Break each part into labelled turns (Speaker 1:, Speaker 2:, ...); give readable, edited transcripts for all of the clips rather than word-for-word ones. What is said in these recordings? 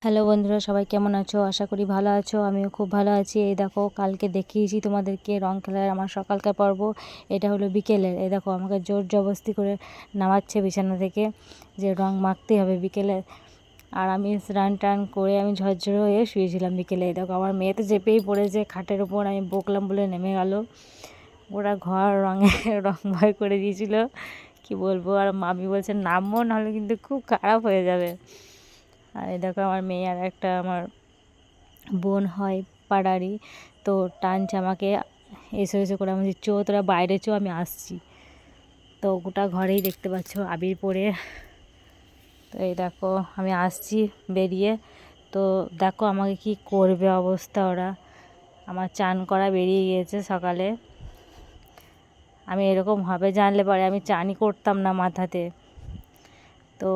Speaker 1: Hello বন্ধুরা, সবাই কেমন আছো? আশা করি ভালো আছো। আমিও খুব ভালো আছি। এই দেখো, কালকে দেখিয়েছি তোমাদেরকে রং খেলার আমার সকালকার পর্ব। এটা হলো বিকেলের। এই দেখো, আমাকে জোর জবরদস্তি করে নামাচ্ছে বিছানা থেকে যে রং মাখতে হবে বিকেলে। আর আমি স্নান টান করে আমি ঝরঝরে হয়ে শুয়েছিলাম বিকেলে। এই দেখো, আমার মেয়ে তো চেপেই পড়েছে খাটের ওপর। আমি বকলাম বলে নেমে গেল। ওরা ঘর রঙে রংময় করে দিয়েছিল, কি বলবো। আর মামি বলছে নামবো, নাহলে কিন্তু খুব খারাপ হয়ে যাবে। আর এই দেখো, আমার মেয়ে আর একটা আমার বোন হয় পাড়ারই, তো টানছে আমাকে, এসো এসো করে। আমি চো, তোরা বাইরে চো, আমি আসছি। তো গোটা ঘরেই দেখতে পাচ্ছ আবির পরে। তো এই দেখো, আমি আসছি বেরিয়ে। তো দেখো আমাকে কি করবে অবস্থা ওরা। আমার চান করা বেরিয়ে গিয়েছে সকালে। আমি এরকম হবে জানলে পরে আমি চানই করতাম না মাথাতে। তো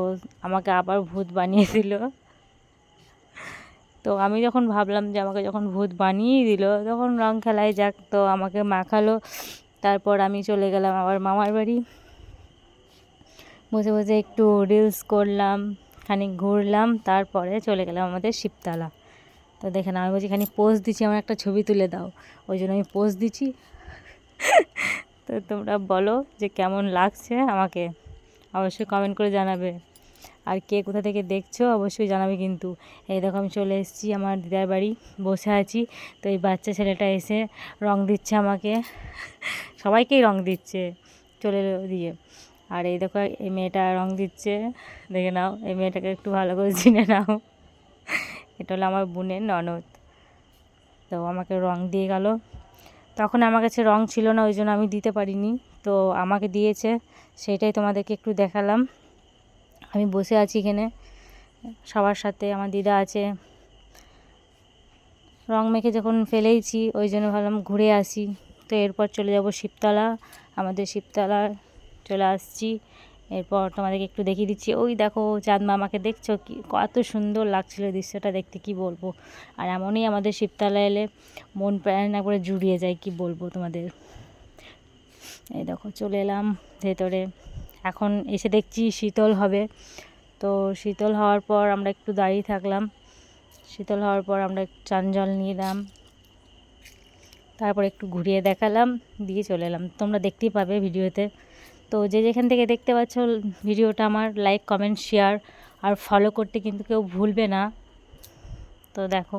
Speaker 1: আমাকে আবার ভূত বানিয়ে দিল। তো আমি যখন ভাবলাম যে আমাকে যখন ভূত বানিয়েই দিল, তখন রং খেলায় যাক, তো আমাকে মাখালো। তারপর আমি চলে গেলাম আবার মামার বাড়ি। বসে বসে একটু রিলস করলাম, খানিক ঘুরলাম, তারপরে চলে গেলাম আমাদের শিবতলা। তো দেখে না, আমি বলছি খানিক পোজ দিচ্ছি, আমার একটা ছবি তুলে দাও। ওই জন্য আমি পোজ দিচ্ছি। তো তোমরা বলো যে কেমন লাগছে আমাকে, অবশ্যই কমেন্ট করে জানাবে। আর কে কোথা থেকে দেখছো অবশ্যই জানাবে কিন্তু। এই দেখো, আমি চলে এসেছি আমার দিদার বাড়ি, বসে আছি। তো এই বাচ্চা ছেলেটা এসে রং দিচ্ছে আমাকে, সবাইকেই রং দিচ্ছে চলে দিয়ে। আর এই দেখো, এই মেয়েটা রং দিচ্ছে, দেখে নাও। এই মেয়েটাকে একটু ভালো করে চিনে নাও। এটা হলো আমার বোনের ননদ। তো আমাকে রং দিয়ে গেল। তখন আমার কাছে রং ছিল না, ওই জন্য আমি দিতে পারিনি। তো আমাকে দিয়েছে, সেটাই তোমাদেরকে একটু দেখালাম। আমি বসে আছি এখানে সবার সাথে, আমার দিদা আছে। রং মেখে যখন ফেলেইছি, ওই জন্য ভাবলাম ঘুরে আসি। তো এরপর চলে যাব শিবতলা। আমাদের শিবতলা চলে আসছি। এরপর তোমাদেরকে একটু দেখিয়ে দিচ্ছি। ওই দেখো চাঁদ মামাকে দেখছো, কি কত সুন্দর লাগছিল দৃশ্যটা দেখতে, কি বলবো। আর এমনই আমাদের শিবতলা এলে মন প্রাণ একবারে জুড়িয়ে যায়, কি বলবো তোমাদের। এই দেখো, চলে এলাম ভেতরে। এখন এসে দেখছি শীতল হবে। তো শীতল হওয়ার পর আমরা একটু দাঁড়িয়ে থাকলাম। শীতল হওয়ার পর আমরা একটু চান জল নিলাম, তারপর একটু ঘুরিয়ে দেখালাম, দিয়ে চলে এলাম। তোমরা দেখতেই পাবে ভিডিওতে। তো যে যেখান থেকে দেখতে পাচ্ছ ভিডিওটা আমার, লাইক কমেন্ট শেয়ার আর ফলো করতে কিন্তু কেউ ভুলবে না। তো দেখো,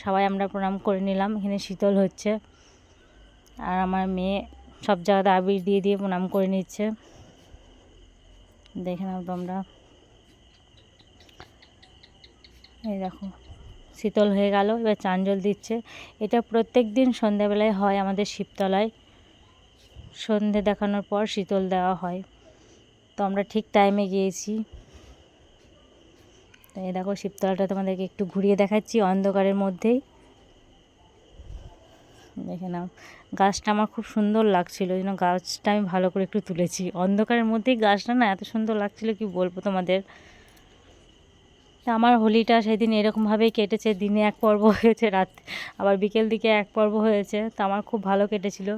Speaker 1: সবাই আমরা প্রণাম করে নিলাম। এখানে শীতল হচ্ছে, আর আমার মেয়ে সব জায়গাতে আবির দিয়ে দিয়ে প্রণাম করে নিচ্ছে, দেখে নাও তোমরা। এই দেখো, শীতল হয়ে গেল, এবার চান জল দিচ্ছে। এটা প্রত্যেক দিন সন্ধ্যাবেলায় হয় আমাদের শিবতলায়। সন্ধে দেখানোর পর শীতল দেওয়া হয়। তো আমরা ঠিক টাইমে গিয়েছি। তো এই দেখো, শিবতলাটা তোমাদেরকে একটু ঘুরিয়ে দেখাচ্ছি অন্ধকারের মধ্যেই, দেখে নাও। গাছটা আমার খুব সুন্দর লাগছিল, ওই জন্য গাছটা আমি ভালো করে একটু তুলেছি। অন্ধকারের মধ্যেই গাছটা না এত সুন্দর লাগছিল, কি বলবো তোমাদের। তা আমার হোলিটা সেদিন এরকমভাবেই কেটেছে। দিনে এক পর্ব হয়েছে, রাত আবার বিকেল দিকে এক পর্ব হয়েছে। তো আমার খুব ভালো কেটেছিল।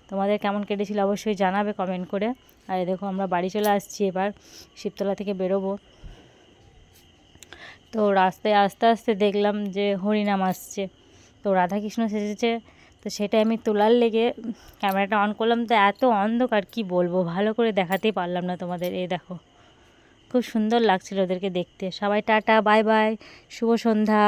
Speaker 1: তোমাদের কেমন কেটেছিল অবশ্যই জানাবে কমেন্ট করে। আর দেখো, আমরা বাড়ি চলে আসছি এবার, শিবতলা থেকে বেরোবো। তো রাস্তায় আস্তে আস্তে দেখলাম যে হরিনাম আসছে, তো রাধাকৃষ্ণ সেজেছে। তো সেটাই আমি তোলার লেগে ক্যামেরাটা অন করলাম। তো এত অন্ধকার, কি বলবো, ভালো করে দেখাতেই পারলাম না তোমাদের। এই দেখো, খুব সুন্দর লাগছিল ওদেরকে দেখতে। সবাই টাটা, বাই বাই, শুভ সন্ধ্যা।